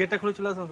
গেটটা খুলে চলে আসো।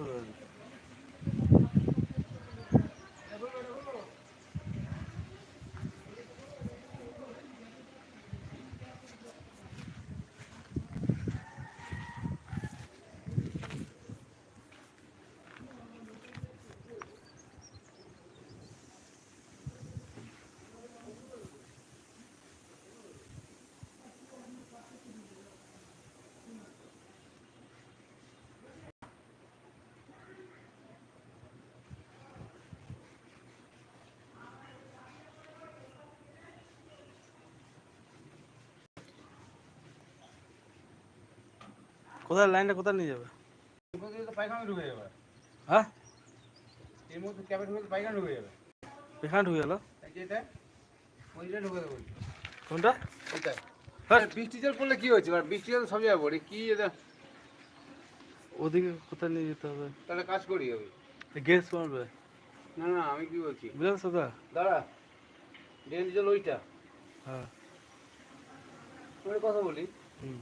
কোথায় লাইনটা কোথায় নিয়ে যাবে? পায়খানা ঢুকে যাবে। হ্যাঁ, এর মধ্যে ক্যাবের মধ্যে পায়খানা ঢুকে যাবে। এখানে ঢুকে গেল। এটা ওইটা ঢুকে দেবো। কোনটা? এটা হ্যাঁ, বৃষ্টি জল পড়লে কি হচ্ছে? বৃষ্টি জল সব জায়গায় পড়ে কি এটা? ওদিকে কোথায় নিয়ে যেতে হবে? তাহলে কাজ করি আমি। গ্যাস মারবে। না না, আমি কি বলছি বুঝলেন দাদা? দাঁড়া, ড্রেন জল ওইটা। হ্যাঁ, আমি কথা বলি, হুম।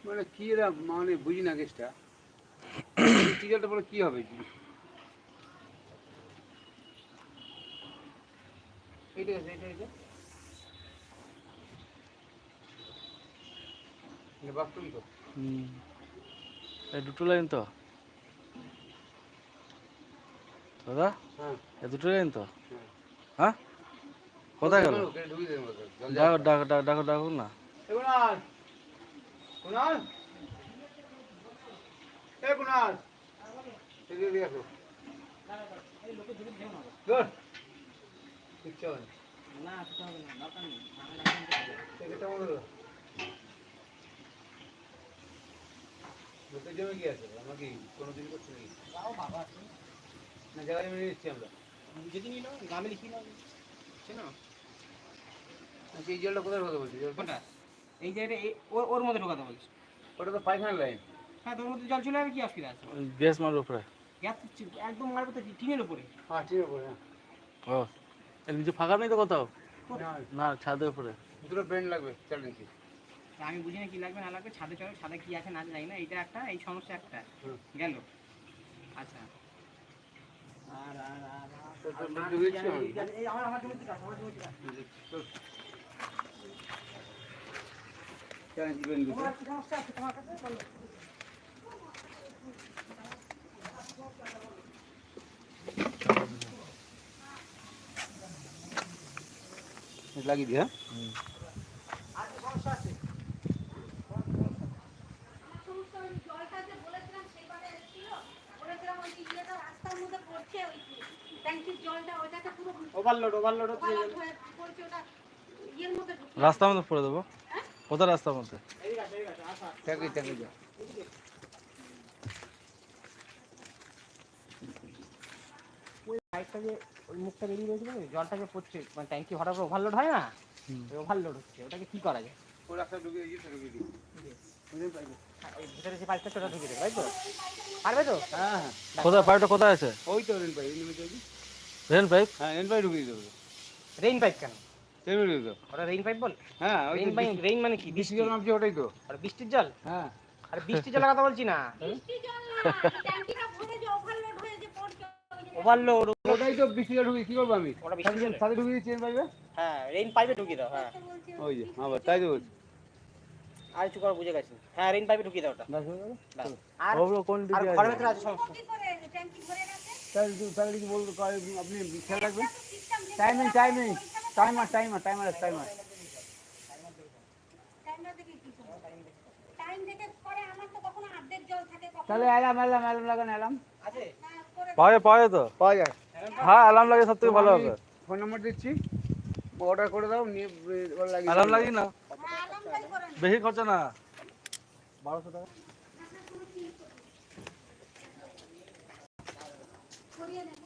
মানে কি এরা মানে বুঝি না কেসটা। বৃষ্টি জলটা পড়লে কি হবে? এইটা আছে, এটা বাথরুম তো। হুম, এই দুটো লাইন তো দাদা, হ্যাঁ এই দুটো লাইন তো। হ্যাঁ, হ্যাঁ, কোথায় গেল? ঢুকে দেবো জল। ডাকো ডাকো ডাকো ডাকো ডাকো না। কুনাল, কুনাল, এ কুনাল, এদিকে দিয়ে আসো। ধর, কিচ্ছু হবে না। এটা বন্ধ করো। লোকের জমি কি আছে? আমরা কি কোনোদিন করছি নাকি? না, জায়গা জমি নিচ্ছি আমরা। যদি নিল গ্রামে লিখি না না। আচ্ছা, এই জলটা কোথায় ঢোকাতে বলছি? কোনটা? এই যে ওর মধ্যে ঢোকাতে বলছি। ওটা তো পায়খানা লাইন। হ্যাঁ, তোর মধ্যে জল চলে যাবে, কি অসুবিধা আছে? গ্যাস মারবে উপরে। গ্যাস একদম মারবে তো টিনের উপরে। হ্যাঁ, ঠিক আছে। ও, এর নিচে ফাঁকা নেই তো কোথাও? না, না, ছাদের উপরে। দুটো ব্রেন লাগবে, চাল নিচ্ছি। আমি বুঝি না কি লাগবে না লাগবে। ছাদে চলো, ছাদে কি আছে না আছে জানি না। এইটা একটা, এই সমস্যা একটা গেল। আচ্ছা, আর আর আর এই আমার জমিতে কাজ, আমার জমিতে কাজ। তোমার কি সমস্যা আছে তোমার কাছে বলো। লাগিয়ে দিই। হ্যাঁ, আর কি সমস্যা আছে? জলটা যে বলেছিলাম সেবারে এসেছিল, বলেছিলাম ওই ইয়েটা রাস্তার মধ্যে পড়ছে, ওই ট্যাঙ্কির জলটা ওইটাতে পুরো ওভারলোড হচ্ছে। হয়ে পড়ছে, ওটা ইয়ের মধ্যে ঢুকে রাস্তার মধ্যে পড়ে দেবো। কোথায় রাস্তার মধ্যে? এই গাছ আসা। ট্যাঙ্কি যা। ওই পাইপটা যে ওই মুখটা বেরিয়ে রয়েছে না, জলটাকে পড়ছে, মানে ট্যাঙ্কি হঠাৎ করে ওভারলোড হয় না? ওভারলোড হচ্ছে, ওটাকে কি করা যায়? ওই রাস্তা ঢুকিয়ে দিই, ঢুকিয়ে দিই। ওই ভিতরে যে পাইপটা ওটা ঢুকে দেবে, তাই তো? পারবে তো? হ্যাঁ হ্যাঁ, কোথায় পাইপটা কোথায় আছে? ওই তো রেন পাইপ, নেমে যাবি। Rain pipe? হ্যাঁ, রেন পাইপ ঢুকিয়ে দেবো। রেইন পাইপ কেন? নেমে দেবো। ওটা রেইন পাইপ বল? হ্যাঁ, ওই রেইন পাইপ, রেইন মানে কি? বৃষ্টি জল নামছে, ওটাই তো। আর বৃষ্টির জল? হ্যাঁ, আরে বৃষ্টির জলের কথা বলছি না। বৃষ্টি জল না, ট্যাঙ্কিটা ভরে যে ওভারলোড হয়ে যে পড়ছে, ওই যে ওভারলোড। ওটাই তো বৃষ্টি জল ঢুকিয়ে কি করবো আমি? ওটা বৃষ্টি জল? সাথে ঢুকিয়ে দিচ্ছি রেন পাইপে। হ্যাঁ, রেইন পাইপে ঢুকিয়ে দাও। হ্যাঁ, বলছে ওই যে আবার তাই তো বলছি। আর কিছু করে বুঝে গেছি। হ্যাঁ, রেইন পাইপে ঢুকিয়ে দাও ওটা। ব্যাস হয়ে গেল। ব্যাস। আর ওগুলো কোন আর দিকে ঘরের আছে? ভিতরে আছে সমস্যা। কি করে ট্যাঙ্কি ভরে গেছে, তাহলে কিছু বলতে আপনি খেয়াল রাখবেন। সিস্টেম টাইমিং টাইমার টাইমটা দেখে কি করব? টাইম দেখে করে, আমার তো কখনো অর্ধেক জল থাকে, কখনো তাহলে অ্যালার্ম লাগান, অ্যালার্ম আছে? না করে পাওয়া তো? পাওয়া যায়। হ্যাঁ, অ্যালার্ম লাগিয়ে সব থেকে ভালো হবে। ফোন নম্বর দিচ্ছি, অর্ডার করে দাও, নিয়ে লাগিয়ে অ্যালার্ম লাগিয়ে না, আরামদাই করে না। বেশি খরচা না। 1200 টাকা। করিয়ে দেন।